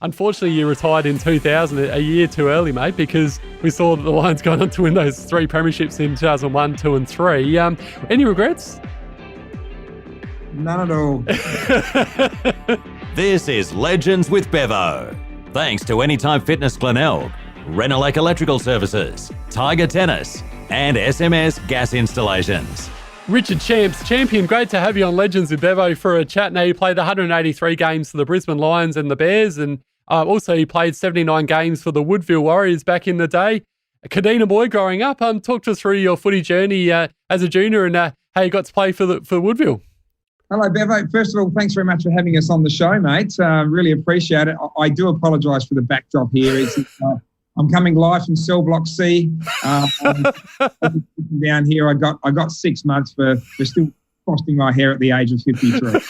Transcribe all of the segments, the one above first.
unfortunately you retired in 2000, a year too early, mate, because we saw that the Lions going on to win those 3 premierships in 2001, 2 and 3. Any regrets? None at all. This is Legends with Bevo. Thanks to Anytime Fitness Glenelg, Renelec Electrical Services, Tiger Tennis, and SMS Gas Installations. Richard Champion, great to have you on Legends with Bevo for a chat. Now, you played 183 games for the Brisbane Lions and the Bears, and also you played 79 games for the Woodville Warriors back in the day. A Kadina boy growing up. Talk to us through your footy journey as a junior and how you got to play for Woodville. Hello, Bevo. First of all, thanks very much for having us on the show, mate. Really appreciate it. I do apologise for the backdrop here. I'm coming live from Cell Block C. Down here, I got 6 months for still frosting my hair at the age of 53.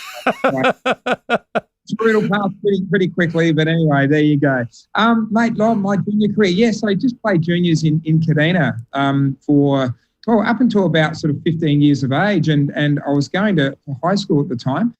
It's brutal path pretty quickly, but anyway, there you go. Mate, my junior career, yes, I just played juniors in Kadina up until about sort of 15 years of age, and I was going to high school at the time.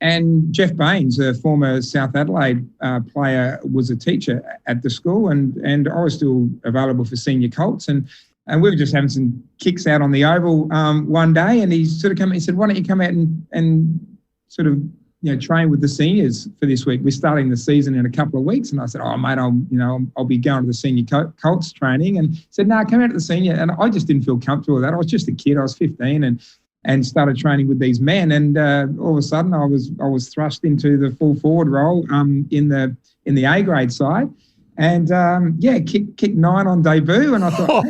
And Jeff Baines, a former South Adelaide player, was a teacher at the school, and I was still available for senior Colts. And we were just having some kicks out on the oval one day, and he sort of came and said, "Why don't you come out and sort of train with the seniors for this week? We're starting the season in a couple of weeks." And I said, "Oh, mate, I'll be going to the senior Colts training." And he said, "No, come out to the senior." And I just didn't feel comfortable with that. I was just a kid. I was 15 and started training with these men, and all of a sudden I was thrust into the full forward role in the A grade side, and kicked 9 on debut, and I thought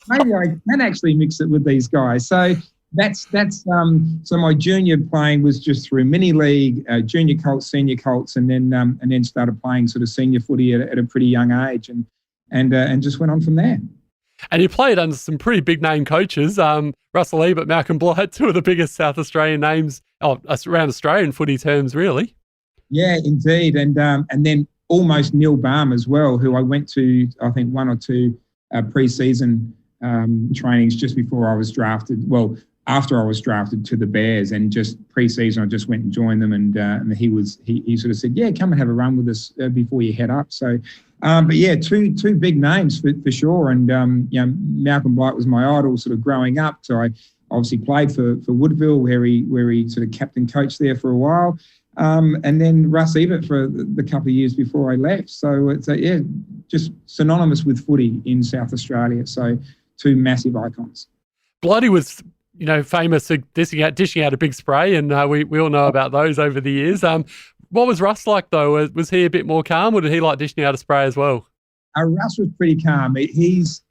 maybe I can actually mix it with these guys. So that's so my junior playing was just through mini league, junior Colts, senior Colts, and then started playing sort of senior footy at a pretty young age, and just went on from there. And you played under some pretty big name coaches, Russell Ebert, Malcolm Blight, 2 of the biggest South Australian names around Australian footy terms, really. Yeah, indeed. And then almost Neil Baum as well, who I went to, I think, 1 or 2 pre-season trainings just before I was drafted. Well, after I was drafted to the Bears, and just pre-season, I just went and joined them, and he sort of said, "Yeah, come and have a run with us before you head up." So, but yeah, two big names for sure. And Malcolm Blight was my idol sort of growing up. So I obviously played for Woodville, where he sort of captain coached there for a while, and then Russ Ebert for the couple of years before I left. So it's just synonymous with footy in South Australia. So 2 massive icons. Blighty was famous for dishing out a big spray, and we all know about those over the years. What was Russ like, though? Was he a bit more calm, or did he like dishing out a spray as well? Russ was pretty calm. His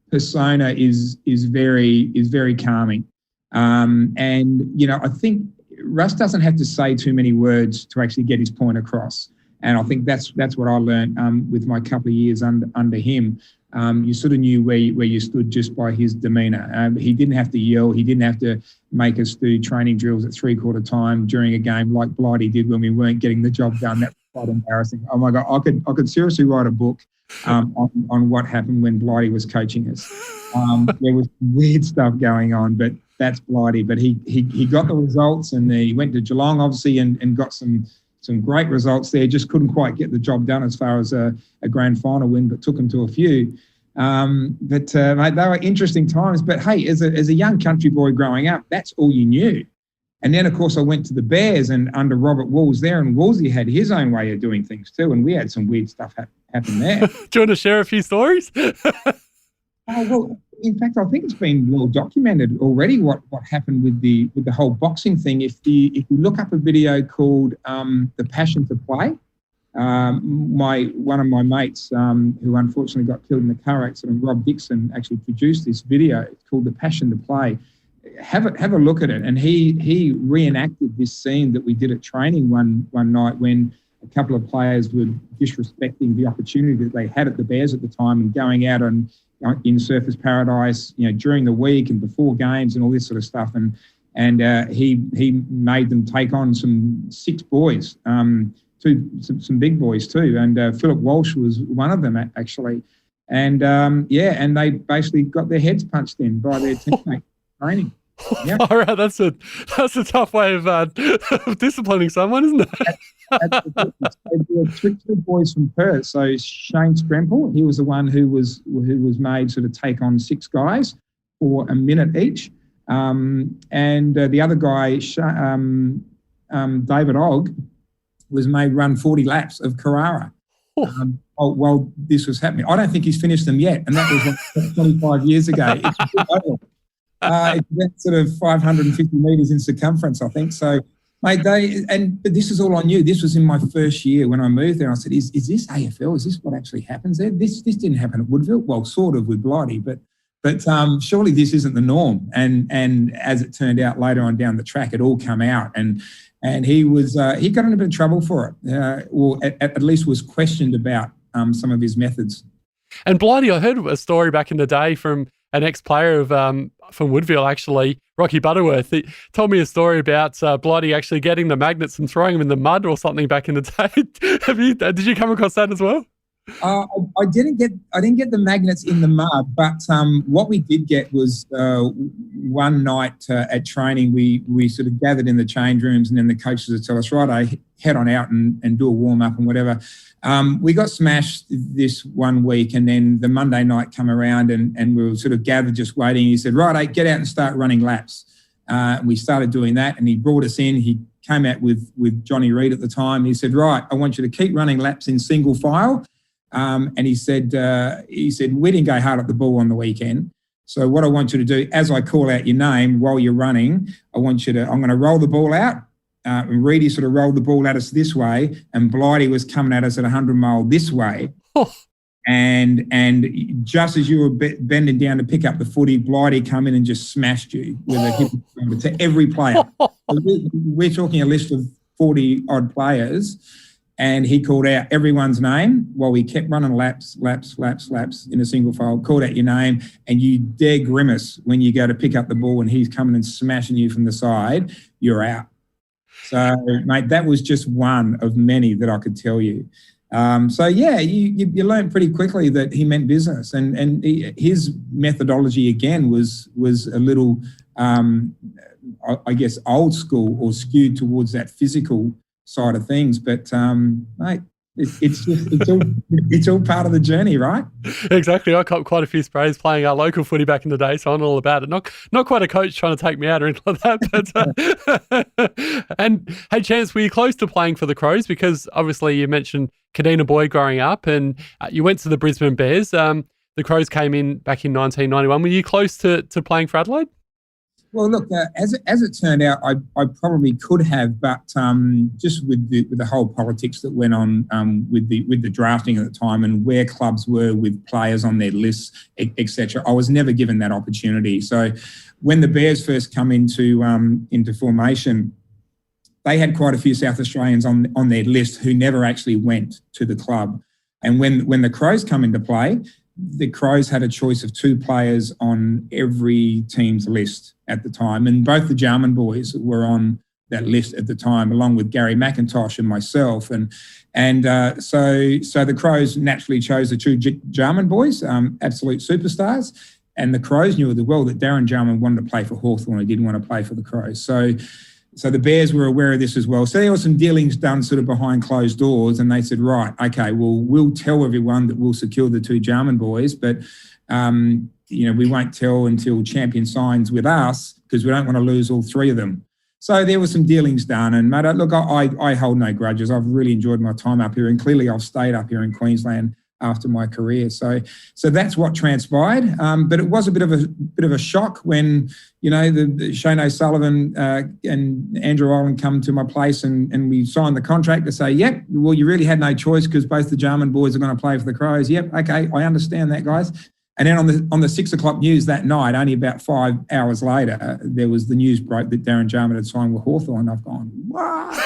persona is very calming, and I think Russ doesn't have to say too many words to actually get his point across. And I think that's what I learned with my couple of years under him. You sort of knew where you stood just by his demeanour. He didn't have to yell. He didn't have to make us do training drills at 3/4 time during a game like Blighty did when we weren't getting the job done. That was quite embarrassing. Oh my God, I could seriously write a book on what happened when Blighty was coaching us. There was weird stuff going on, but that's Blighty. But he got the results, and he went to Geelong obviously and got some great results there. Just couldn't quite get the job done as far as a grand final win, but took them to a few. Mate, they were interesting times. But hey, as a young country boy growing up, that's all you knew. And then, of course, I went to the Bears and under Robert Walls there, and Woolsey had his own way of doing things too, and we had some weird stuff happen there. Do you want to share a few stories? Well, in fact, I think it's been well documented already what happened with the whole boxing thing. If you look up a video called "The Passion to Play," one of my mates who unfortunately got killed in a car accident, Rob Dixon, actually produced this video. It's called "The Passion to Play." Have a look at it, and he reenacted this scene that we did at training one night when a couple of players were disrespecting the opportunity that they had at the Bears at the time and going out in Surfers Paradise, during the week and before games and all this sort of stuff. And he made them take on some 6 boys, some big boys too. And Philip Walsh was one of them actually. And and they basically got their heads punched in by their teammates training. Yeah. All right, that's a tough way of disciplining someone, isn't it? There were two boys from Perth. So Shane Stremple, he was the one who was made sort of take on 6 guys for a minute each. And the other guy, David Ogg, was made run 40 laps of Carrara while this was happening. I don't think he's finished them yet, and that was like 25 years ago. It's about sort of 550 metres in circumference, I think. So, mate, but this is all I knew. This was in my first year when I moved there. I said, "Is this AFL? Is this what actually happens there? This didn't happen at Woodville. Well, sort of with Blighty, but surely this isn't the norm." And as it turned out later on down the track, it all come out, and he got in a bit of trouble for it, or at least was questioned about some of his methods. And Blighty, I heard a story back in the day from an ex-player from Woodville, actually, Rocky Butterworth. He told me a story about Blighty actually getting the magnets and throwing them in the mud or something back in the day. Did you come across that as well? I didn't get the magnets in the mud, but what we did get was one night at training, we sort of gathered in the change rooms, and then the coaches would tell us, right, head on out and do a warm up and whatever. We got smashed this one week, and then the Monday night come around and we were sort of gathered just waiting. He said, right, get out and start running laps. We started doing that, and he brought us in. He came out with Johnny Reid at the time. He said, right, I want you to keep running laps in single file. And he said, we didn't go hard at the ball on the weekend. So what I want you to do, as I call out your name while you're running, I'm going to roll the ball out. And Reedy sort of rolled the ball at us this way, and Blighty was coming at us at 100 mile this way. Oh. And just as you were bending down to pick up the footy, Blighty come in and just smashed you with a hip to every player. We're talking a list of 40 odd players. And he called out everyone's name while we kept running laps in a single file, called out your name, and you dare grimace when you go to pick up the ball and he's coming and smashing you from the side, you're out. So, mate, that was just one of many that I could tell you. You learn pretty quickly that he meant business. And his methodology, again, was a little, I guess, old school or skewed towards that physical side of things, but mate, it's all part of the journey, right? Exactly. I caught quite a few sprays playing our local footy back in the day, so I know all about it. Not quite a coach trying to take me out or anything like that, but and hey, Chance, were you close to playing for the Crows? Because obviously you mentioned Kadina boy growing up, and you went to the Brisbane Bears. The Crows came in back in 1991. Were you close to playing for Adelaide? Well, look, as it turned out, I probably could have, but just with the whole politics that went on with the drafting at the time and where clubs were with players on their lists, etc., I was never given that opportunity. So when the Bears first come into formation, they had quite a few South Australians on their list who never actually went to the club. And when the Crows come into play, the Crows had a choice of 2 players on every team's list at the time, and both the Jarman boys were on that list at the time, along with Gary McIntosh and myself. So the Crows naturally chose the 2 Jarman boys, absolute superstars, and the Crows knew as well that Darren Jarman wanted to play for Hawthorn. He didn't want to play for the Crows. So the Bears were aware of this as well. So there were some dealings done sort of behind closed doors, and they said, right, okay, well, we'll tell everyone that we'll secure the 2 Jarman boys, but, we won't tell until Champion signs with us because we don't want to lose all 3 of them. So there were some dealings done. And, mate, look, I hold no grudges. I've really enjoyed my time up here, and clearly I've stayed up here in Queensland after my career. So that's what transpired. But it was a bit of a shock when, the Shane O'Sullivan and Andrew Ireland come to my place and we signed the contract to say, yep, well, you really had no choice because both the Jarman boys are going to play for the Crows. Yep, okay, I understand that, guys. And then on the 6 o'clock news that night, only about 5 hours later, there was the news broke that Darren Jarman had signed with Hawthorn. I've gone, what?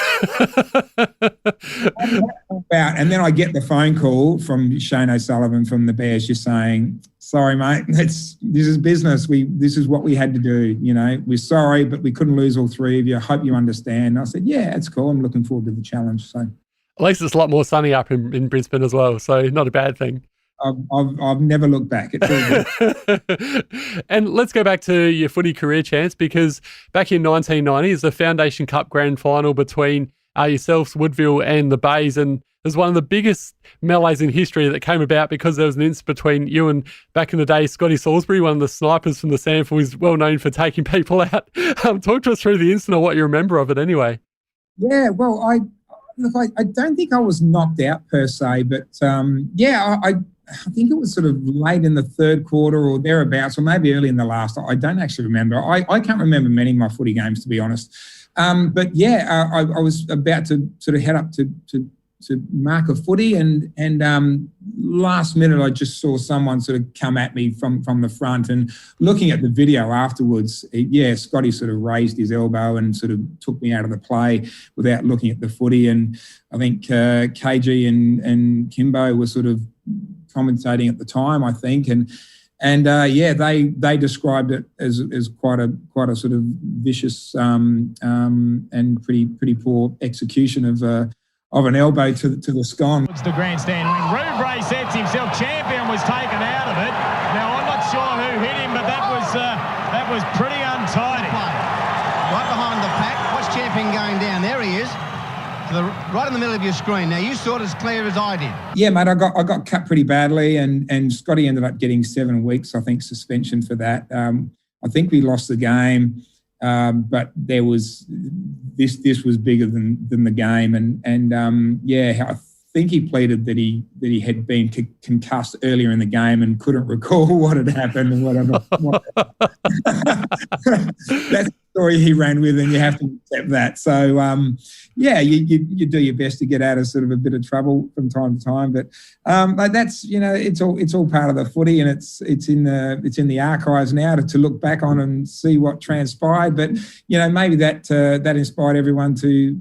And then I get the phone call from Shane O'Sullivan from the Bears just saying, sorry, mate, this is business. This is what we had to do. We're sorry, but we couldn't lose all 3 of you. I hope you understand. I said, yeah, it's cool. I'm looking forward to the challenge. So at least it's a lot more sunny up in Brisbane as well, so not a bad thing. I've never looked back. It's all good. And let's go back to your footy career, Chance, because back in 1990 is the Foundation Cup Grand Final between yourselves, Woodville and the Bays, and it was one of the biggest melees in history that came about because there was an incident between you and, back in the day, Scotty Salisbury, one of the snipers from the SANFL, who's well known for taking people out. Talk to us through the incident or what you remember of it anyway. Yeah, well, I don't think I was knocked out per se, but I think it was sort of late in the third quarter or thereabouts, or maybe early in the last. I don't actually remember. I can't remember many of my footy games, to be honest. But yeah, I was about to sort of head up to mark a footy, and last minute I just saw someone sort of come at me from the front, and looking at the video afterwards, Scotty sort of raised his elbow and sort of took me out of the play without looking at the footy. And I think KG and Kimbo were sort of commentating at the time, I think, and they described it as quite a sort of vicious and pretty poor execution of an elbow to the scone. It's the grandstand win. Rouvray sets himself. Champion was taken out of it. Now I'm not sure who hit him, but that was pretty untidy. Right behind the pack. Watch Champion going down. There he is. Right in the middle of your screen. Now you saw it as clear as I did. Yeah, mate. I got cut pretty badly, and Scotty ended up getting 7 weeks, I think, suspension for that. I think we lost the game. But there was this was bigger than the game, and I think he pleaded that he had been concussed earlier in the game and couldn't recall what had happened and whatever. That's the story he ran with, and you have to accept that. So you do your best to get out of sort of a bit of trouble from time to time, but that's it's all part of the footy, and it's in the archives now to look back on and see what transpired. But maybe that inspired everyone to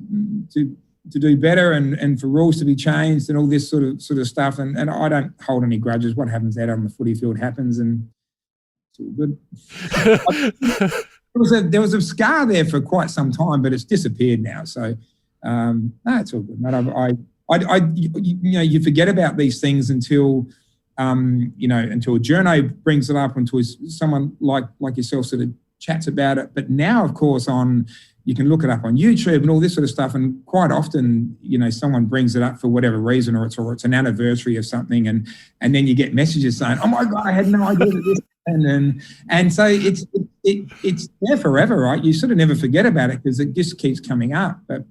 do better and for rules to be changed and all this sort of stuff. And I don't hold any grudges. What happens out on the footy field happens, and it's all good. There was a scar there for quite some time, but it's disappeared now. So no, it's all good, mate. You forget about these things until until a journo brings it up, until someone like yourself sort of chats about it. But now, of course, you can look it up on YouTube and all this sort of stuff, and quite often, someone brings it up for whatever reason, or it's an anniversary of something, and then you get messages saying, "Oh my God, I had no idea that this." And so it's there forever, right? You sort of never forget about it because it just keeps coming up. But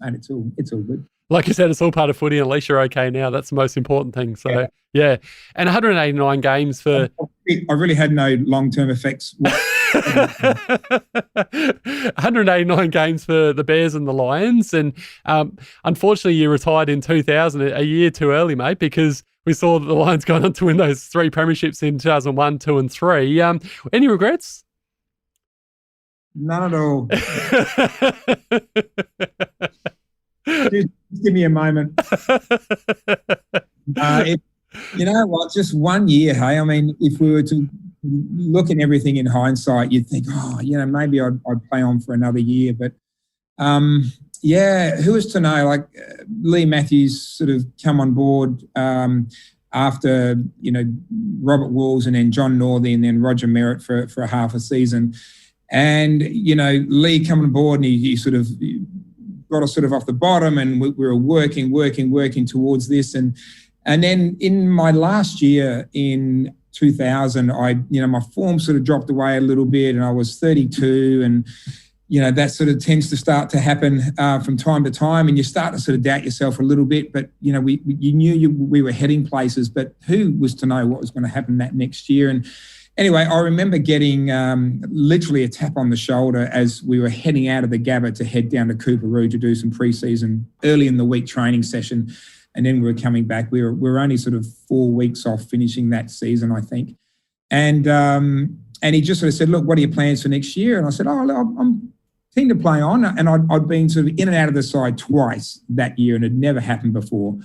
and it's all good. Like you said, it's all part of footy, and at least you're okay now. That's the most important thing. So yeah. And 189 games for. I really had no long-term effects. 189 games for the Bears and the Lions, and unfortunately you retired in 2000, a year too early, mate, because we saw that the Lions going on to win those 3 premierships in 2001, 2 and 3. Any regrets? None at all. Just give me a moment. You know what? Just 1 year, hey? I mean, if we were to look at everything in hindsight, you'd think, maybe I'd play on for another year. But, who was to know? Like, Lee Matthews sort of come on board after, Robert Walls and then John Northey and then Roger Merritt for a half a season. And, Lee coming on board, and he sort of got us sort of off the bottom, and we were working towards this. And then in my last year in 2000, my form sort of dropped away a little bit, and I was 32, and that sort of tends to start to happen from time to time, and you start to sort of doubt yourself a little bit. But we were heading places, but who was to know what was going to happen that next year? And anyway, I remember getting literally a tap on the shoulder as we were heading out of the Gabba to head down to Cooperoo to do some pre-season early in the week training session. And then we were coming back. We were only sort of 4 weeks off finishing that season, I think. And he just sort of said, "Look, what are your plans for next year?" And I said, I'm keen to play on. And I'd been sort of in and out of the side twice that year, and it had never happened before.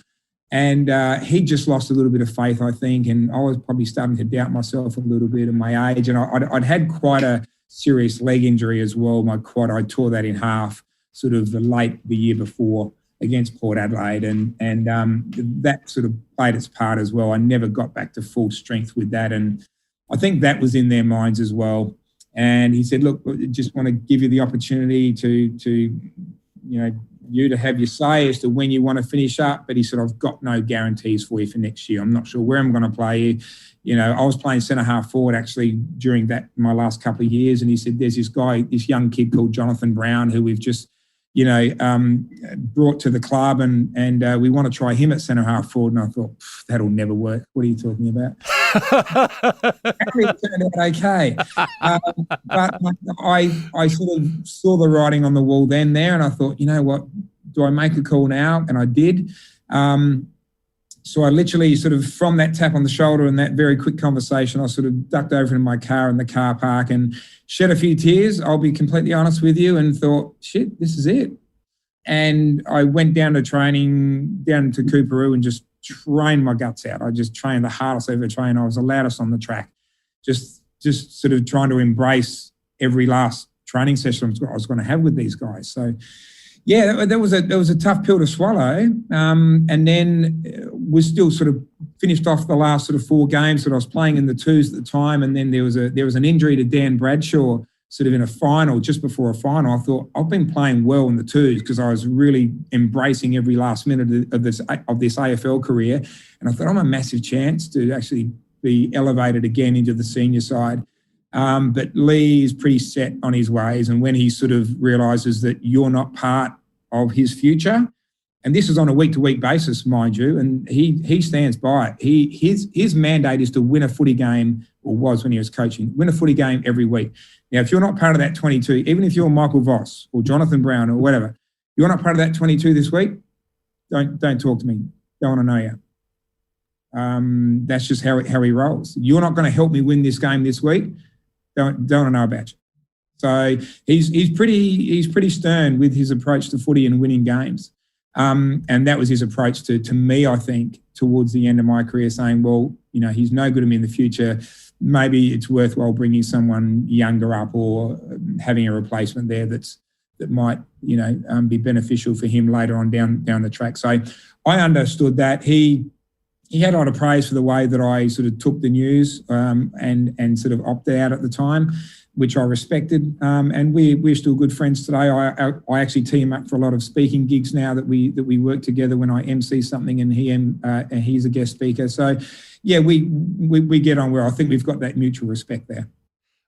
And he just lost a little bit of faith, I think. And I was probably starting to doubt myself a little bit at my age. And I'd had quite a serious leg injury as well. My quad, I tore that in half sort of the year before against Port Adelaide, and that sort of played its part as well. I never got back to full strength with that, and I think that was in their minds as well. And he said, "Look, I just want to give you the opportunity to you to have your say as to when you want to finish up. But he said, I've got no guarantees for you for next year. I'm not sure where I'm going to play you. You know, I was playing centre half forward actually during my last couple of years. And he said, there's this young kid called Jonathan Brown who we've just, brought to the club and we want to try him at centre half forward. And I thought, that'll never work. What are you talking about? Actually, it turned out okay. But I sort of saw the writing on the wall then there, and I thought, you know what, do I make a call now? And I did. So I literally sort of, from that tap on the shoulder and that very quick conversation, I sort of ducked over in my car in the car park and shed a few tears, I'll be completely honest with you, and thought, shit, this is it. And I went down to training, down to Cooperoo, and just trained my guts out. I just trained the hardest I ever trained. I was the loudest on the track, just sort of trying to embrace every last training session I was going to have with these guys. So, yeah, that was a tough pill to swallow. And then we still sort of finished off the last sort of 4 games that I was playing in the twos at the time. And then there was an injury to Dan Bradshaw sort of in a final, just before a final. I thought, I've been playing well in the twos because I was really embracing every last minute of this AFL career. And I thought, I'm a massive chance to actually be elevated again into the senior side. But Lee is pretty set on his ways. And when he sort of realises that you're not part of his future, and this is on a week-to-week basis, mind you, and he stands by it. His mandate is to win a footy game, or was when he was coaching, win a footy game every week. Now, if you're not part of that 22, even if you're Michael Voss or Jonathan Brown or whatever, you're not part of that 22 this week, don't talk to me. Don't want to know you. That's just how he rolls. You're not going to help me win this game this week. Don't want to know about you. So he's pretty stern with his approach to footy and winning games. And that was his approach to me, I think, towards the end of my career, saying, well, you know, he's no good to me in the future. Maybe it's worthwhile bringing someone younger up or having a replacement there that might, you know, be beneficial for him later on down the track. So I understood that. He had a lot of praise for the way that I sort of took the news and sort of opted out at the time, which I respected. And we're still good friends today. I actually team up for a lot of speaking gigs now that we work together when I MC something and he's a guest speaker. So, yeah, we get on well. I think we've got that mutual respect there.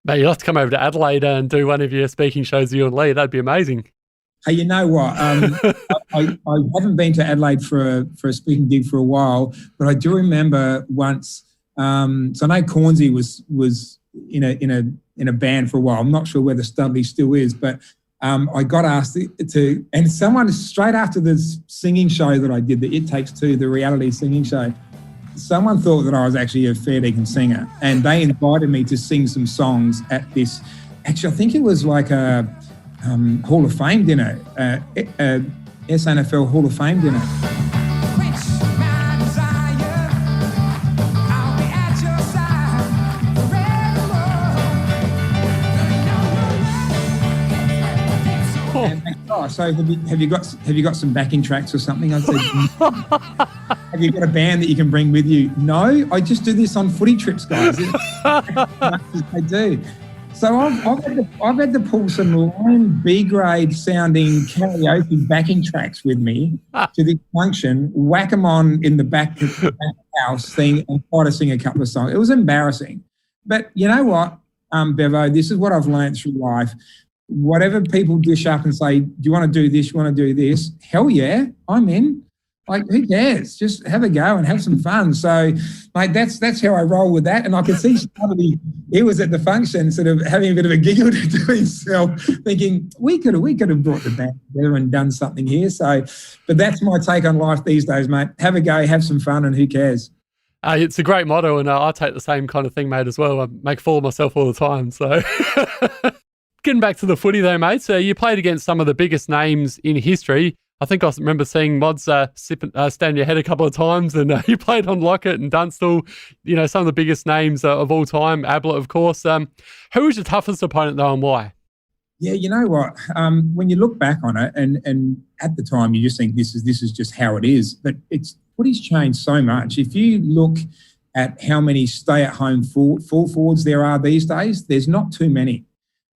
Mate, you'll have to come over to Adelaide and do one of your speaking shows, you and Lee. That'd be amazing. Hey, you know what? I haven't been to Adelaide for a speaking gig for a while, but I do remember once. So I know Cornsey was in a band for a while. I'm not sure whether Studley still is, but I got asked to, and someone straight after the singing show that I did, the It Takes Two, the reality singing show, someone thought that I was actually a fair dinkum singer, and they invited me to sing some songs at this. Actually, I think it was like a Hall of Fame dinner, SANFL Hall of Fame dinner. So have you got some backing tracks or something? I said, have you got a band that you can bring with you? No, I just do this on footy trips, guys. I do. So I've had to pull some line B-grade sounding karaoke backing tracks with me to this function, whack them on in the back of the house thing, and try to sing a couple of songs. It was embarrassing. But you know what, Bevo, this is what I've learned through life. Whatever people dish up and say, do you want to do this? You want to do this? Hell yeah, I'm in. Like, who cares? Just have a go and have some fun. So, mate, that's how I roll with that. And I could see somebody, he was at the function sort of having a bit of a giggle to himself, thinking, we could have brought the band together and done something here. So, but that's my take on life these days, mate. Have a go, have some fun, and who cares? It's a great motto, and I take the same kind of thing, mate, as well. I make a fool of myself all the time, so... Getting back to the footy though, mate, so you played against some of the biggest names in history. I think I remember seeing Modra stand your head a couple of times, and you played on Lockett and Dunstall, you know, some of the biggest names of all time, Ablett, of course. Who was your toughest opponent though, and why? Yeah, you know what? When you look back on it, and at the time you just think this is just how it is, but footy's changed so much. If you look at how many stay-at-home full forwards there are these days, there's not too many.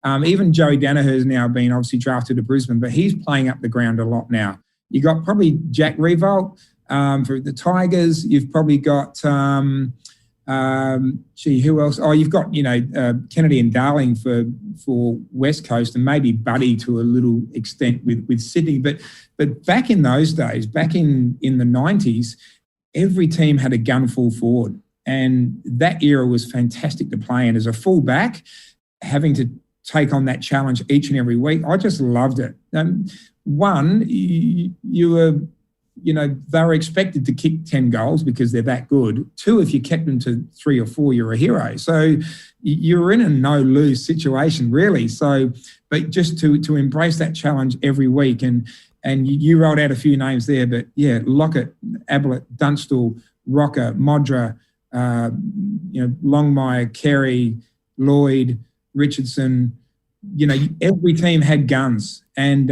Even Joey Danaher's now been obviously drafted to Brisbane, but he's playing up the ground a lot now. You got probably Jack Revolt for the Tigers. You've probably got who else? Oh, you've got Kennedy and Darling for West Coast, and maybe Buddy to a little extent with Sydney. But back in those days, back in the 90s, every team had a gun full forward, and that era was fantastic to play in. As a fullback, having to take on that challenge each and every week, I just loved it. One, you were, they were expected to kick 10 goals because they're that good. Two, if you kept them to 3 or 4, you're a hero. So you're in a no-lose situation, really. So, but just to embrace that challenge every week, and you rolled out a few names there, but yeah, Lockett, Ablett, Dunstall, Rocker, Modra, Longmire, Carey, Lloyd, Richardson. Every team had guns, and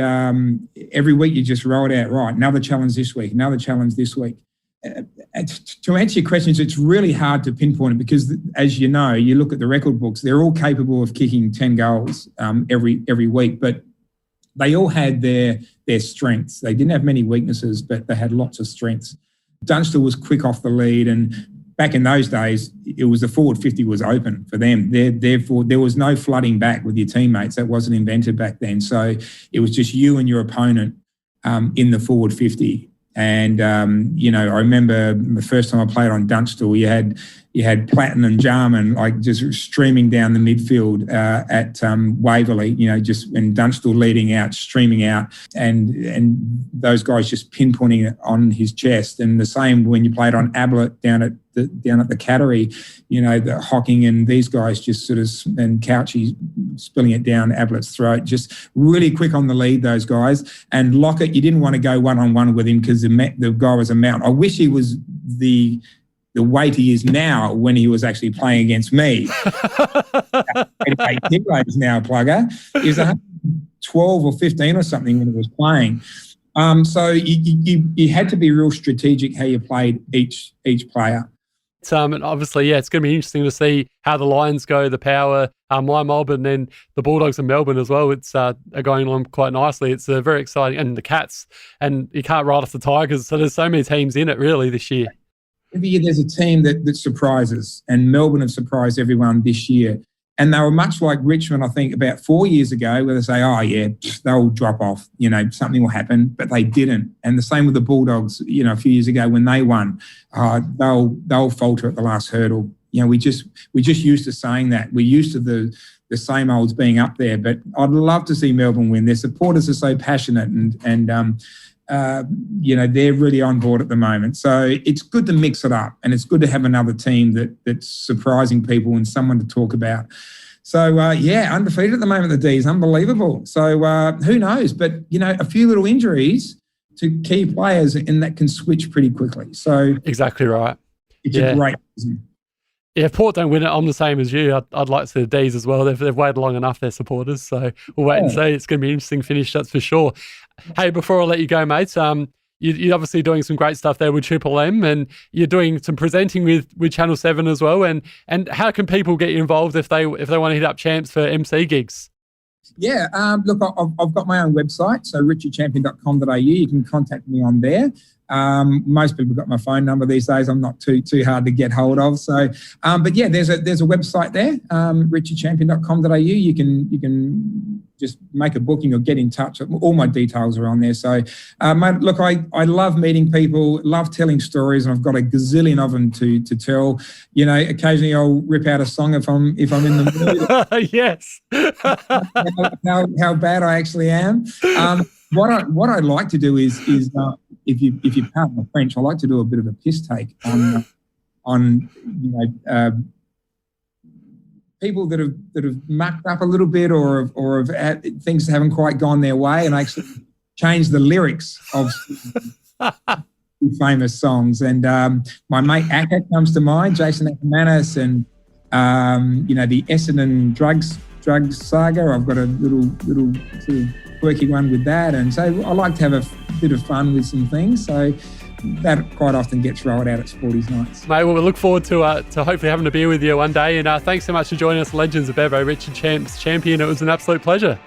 every week you just rolled out, right, another challenge this week, another challenge this week. To answer your questions, it's really hard to pinpoint it because, as you know, you look at the record books, they're all capable of kicking 10 goals every week, but they all had their strengths. They didn't have many weaknesses, but they had lots of strengths. Dunstall was quick off the lead, and back in those days, it was the forward 50 was open for them. Therefore, there was no flooding back with your teammates. That wasn't invented back then. So it was just you and your opponent in the forward 50. And, I remember the first time I played on Dunstall, you had Platten and Jarman just streaming down the midfield at Waverley, and Dunstall leading out, streaming out, and those guys just pinpointing it on his chest. And the same when you played on Ablett down at the Cattery, the Hocking and these guys just and Couchy spilling it down Ablett's throat, just really quick on the lead, those guys. And Lockett, you didn't want to go one-on-one with him because the guy was a mountain. I wish he was the weight he is now when he was actually playing against me. 88 kilos now, plugger. He was 112 or 15 or something when he was playing. So you had to be real strategic how you played each player. And obviously, it's going to be interesting to see how the Lions go, the Power, my Melbourne, and the Bulldogs in Melbourne as well. It's going on quite nicely. It's very exciting. And the Cats, and you can't write off the Tigers. So there's so many teams in it really this year. Every year there's a team that surprises, and Melbourne have surprised everyone this year. And they were much like Richmond, I think, about 4 years ago, where they say, oh, yeah, they'll drop off, something will happen, but they didn't. And the same with the Bulldogs, a few years ago when they won, they'll falter at the last hurdle. We just used to saying that. We're used to the same olds being up there, but I'd love to see Melbourne win. Their supporters are so passionate and they're really on board at the moment. So it's good to mix it up, and it's good to have another team that's surprising people and someone to talk about. So, undefeated at the moment, the D is unbelievable. So who knows? But, a few little injuries to key players, and that can switch pretty quickly. So exactly right. It's a great season. Yeah, if Port don't win it, I'm the same as you. I'd like to see the D's as well. They've waited long enough, their supporters. So we'll wait and see. It's going to be an interesting finish, that's for sure. Hey, before I let you go, mates, you're obviously doing some great stuff there with Triple M, and you're doing some presenting with Channel 7 as well. And how can people get you involved if they want to hit up Champs for MC gigs? Yeah, look, I've got my own website, so richardchampion.com.au. You can contact me on there. Most people got my phone number these days. I'm not too hard to get hold of. So, but yeah, there's a website there, richardchampion.com.au. You can just make a booking or get in touch. All my details are on there. So, mate, look, I love meeting people, love telling stories, and I've got a gazillion of them to tell. Occasionally I'll rip out a song if I'm in the mood. Yes. how bad I actually am. What I like to do is if you pardon the French, I like to do a bit of a piss take on people that have mucked up a little bit or have things haven't quite gone their way, and I actually change the lyrics of famous songs. And my mate Akka comes to mind, Jason Ackermanis, and the Essendon drugs saga. I've got a little sort of quirky one with that, and so I like to have a bit of fun with some things. So that quite often gets rolled out at sporties nights. Mate, well, we look forward to hopefully having a beer with you one day. And thanks so much for joining us, Legends of Bevo, Richard Champs champion. It was an absolute pleasure.